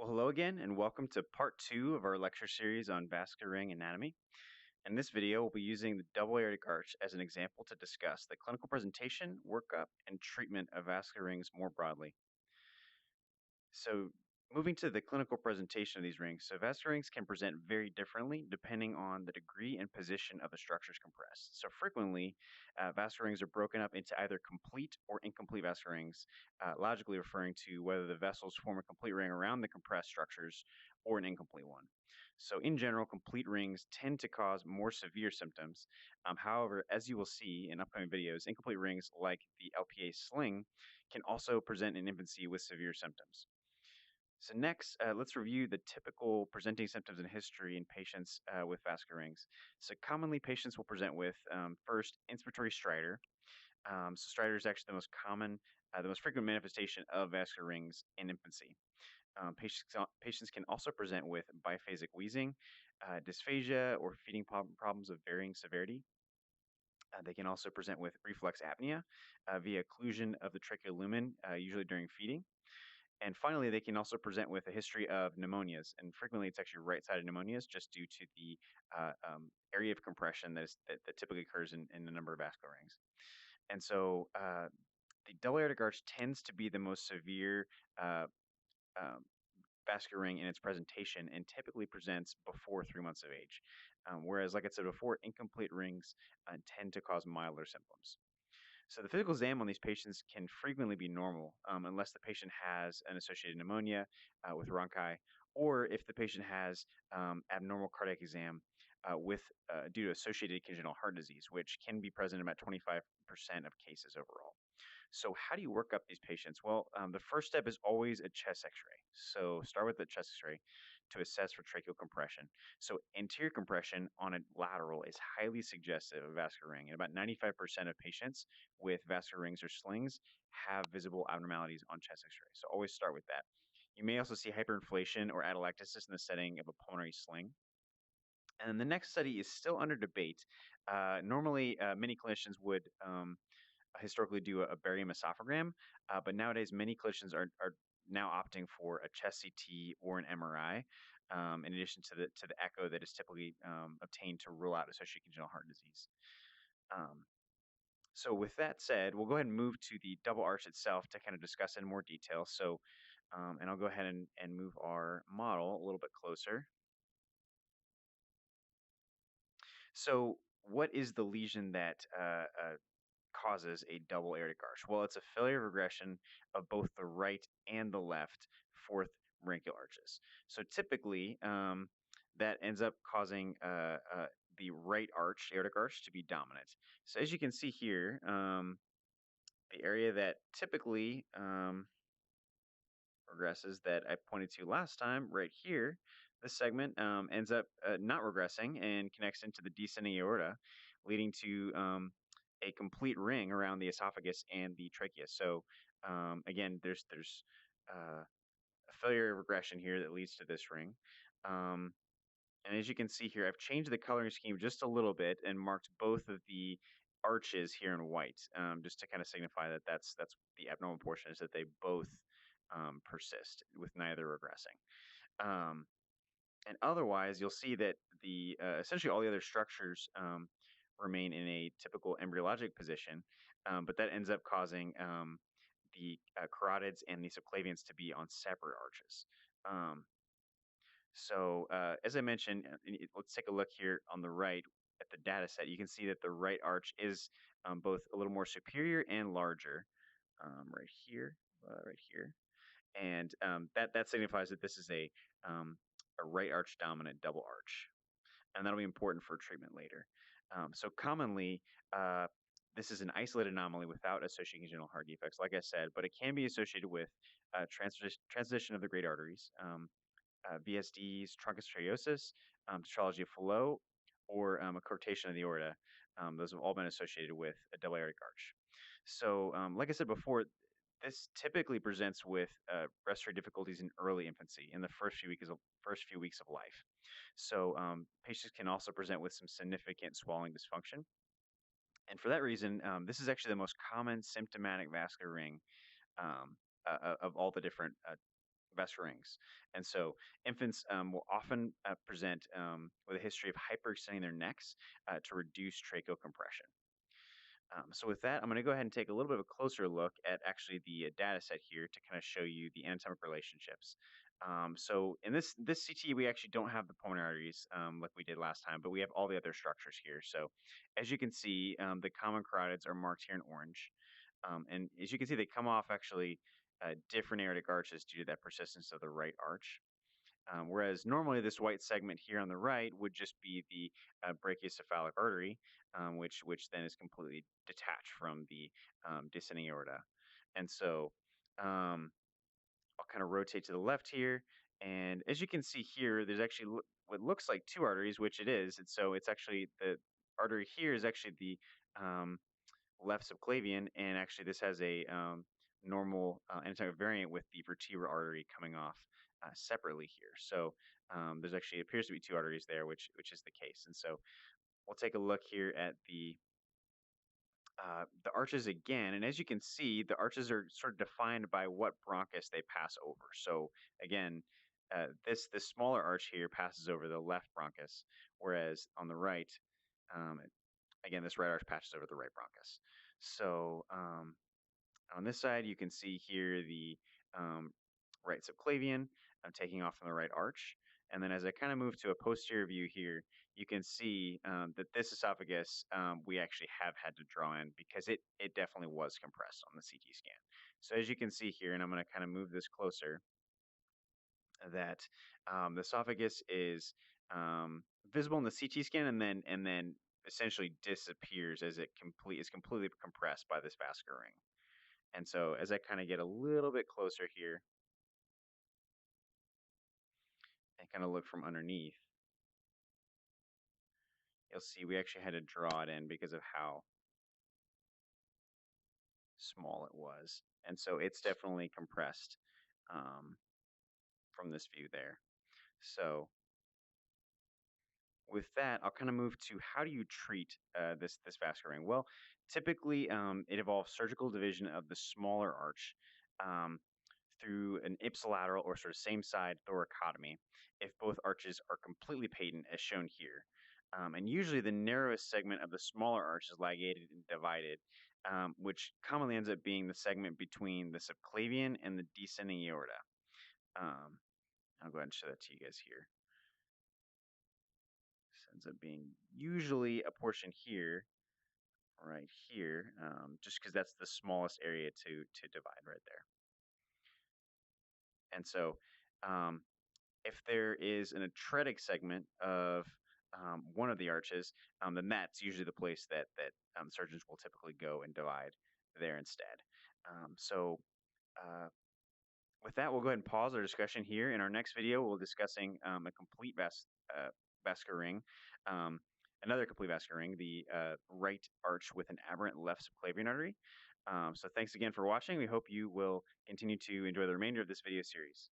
Well, hello again, and welcome to part two of our lecture series on vascular ring anatomy. In this video, we'll be using the double aortic arch as an example to discuss the clinical presentation, workup, and treatment of vascular rings more broadly. So, moving to the clinical presentation of these rings. So, vascular rings can present very differently depending on the degree and position of the structures compressed. So, frequently, vascular rings are broken up into either complete or incomplete vascular rings, logically referring to whether the vessels form a complete ring around the compressed structures or an incomplete one. So, in general, complete rings tend to cause more severe symptoms. However, as you will see in upcoming videos, incomplete rings like the LPA sling can also present in infancy with severe symptoms. So next, let's review the typical presenting symptoms and history in patients with vascular rings. So commonly, patients will present with first inspiratory stridor. So stridor is actually the most common, the most frequent manifestation of vascular rings in infancy. Patients can also present with biphasic wheezing, dysphagia, or feeding problems of varying severity. They can also present with reflex apnea via occlusion of the tracheal lumen, usually during feeding. And finally, they can also present with a history of pneumonias, and frequently it's actually right-sided pneumonias just due to the area of compression that typically occurs in a number of vascular rings. And so the double aortic arch tends to be the most severe uh, um, vascular ring in its presentation and typically presents before 3 months of age. Whereas, like I said before, incomplete rings tend to cause milder symptoms. So the physical exam on these patients can frequently be normal unless the patient has an associated pneumonia with rhonchi, or if the patient has abnormal cardiac exam due to associated congenital heart disease, which can be present in about 25% of cases overall. So how do you work up these patients? Well, the first step is always a chest X-ray. So start with the chest X-ray to assess for tracheal compression. So anterior compression on a lateral is highly suggestive of vascular ring, and about 95% of patients with vascular rings or slings have visible abnormalities on chest X-ray. So always start with that. You may also see hyperinflation or atelectasis in the setting of a pulmonary sling. And the next study is still under debate. Normally, many clinicians would historically do a barium esophagram, but nowadays many clinicians are now opting for a chest CT or an MRI, in addition to the echo that is typically obtained to rule out associated congenital heart disease. Um, so with that said, we'll go ahead and move to the double arch itself to kind of discuss in more detail. So, and I'll go ahead and move our model a little bit closer. So, what is the lesion that causes a double aortic arch? Well, it's a failure of regression of both the right and the left fourth branchial arches. So typically, that ends up causing the right arch, aortic arch, to be dominant. So as you can see here, the area that typically regresses that I pointed to last time, right here, this segment ends up not regressing and connects into the descending aorta, leading to a complete ring around the esophagus and the trachea. So again, there's a failure of regression here that leads to this ring. Um, and as you can see here, I've changed the coloring scheme just a little bit and marked both of the arches here in white, just to kind of signify that that's the abnormal portion, is that they both persist with neither regressing. Um, and otherwise, you'll see that the essentially all the other structures remain in a typical embryologic position, but that ends up causing the carotids and the subclavians to be on separate arches. Um, as I mentioned, let's take a look here on the right at the data set. You can see that the right arch is both a little more superior and larger, right here, and that signifies that this is a right arch dominant double arch, and that'll be important for treatment later. So commonly, this is an isolated anomaly without associated congenital heart defects, like I said, but it can be associated with transition of the great arteries, VSDs, truncus tetralogy of Fallot, or a cortation of the aorta. Those have all been associated with a double aortic arch. So, like I said before, this typically presents with respiratory difficulties in early infancy, in the first few weeks of life. So, patients can also present with some significant swallowing dysfunction. And for that reason, this is actually the most common symptomatic vascular ring of all the different vascular rings. And so infants will often present with a history of hyperextending their necks to reduce tracheal compression. So with that, I'm going to go ahead and take a little bit of a closer look at actually the data set here to kind of show you the anatomic relationships. So in this CT, we actually don't have the pulmonary arteries like we did last time, but we have all the other structures here. So as you can see, the common carotids are marked here in orange. And as you can see, they come off actually different aortic arches due to that persistence of the right arch. Whereas normally this white segment here on the right would just be the brachiocephalic artery, which then is completely detached from the descending aorta. And so I'll kind of rotate to the left here. And as you can see here, there's actually what looks like two arteries, which it is. And so it's actually the artery here is actually the um, left subclavian, and actually this has a normal anatomic variant with the vertebral artery coming off separately here. So there's actually appears to be two arteries there, which is the case. And so we'll take a look here at the arches again, and as you can see, the arches are sort of defined by what bronchus they pass over. So again, this smaller arch here passes over the left bronchus, whereas on the right, um, again, this right arch passes over the right bronchus. So on this side, you can see here the um, right subclavian taking off from the right arch. And then as I kind of move to a posterior view here, you can see that this esophagus we actually have had to draw in because it definitely was compressed on the CT scan. So as you can see here, and I'm going to kind of move this closer, that the esophagus is visible in the CT scan, and then essentially disappears as it is completely compressed by this vascular ring. And so as I kind of get a little bit closer here and kind of look from underneath, you'll see we actually had to draw it in because of how small it was. And so it's definitely compressed um, from this view there. So with that, I'll kind of move to how do you treat this vascular ring? Well, typically it involves surgical division of the smaller arch um, through an ipsilateral or sort of same side thoracotomy if both arches are completely patent, as shown here. And usually the narrowest segment of the smaller arch is ligated and divided, which commonly ends up being the segment between the subclavian and the descending aorta. Um, I'll go ahead and show that to you guys here. This ends up being usually a portion here, right here, just because that's the smallest area to divide right there. And so um, if there is an atretic segment of one of the arches, then that's usually the place that surgeons will typically go and divide there instead. So with that, we'll go ahead and pause our discussion here. In our next video, we'll be discussing a complete vascular ring, another complete vascular ring, the right arch with an aberrant left subclavian artery. So thanks again for watching. We hope you will continue to enjoy the remainder of this video series.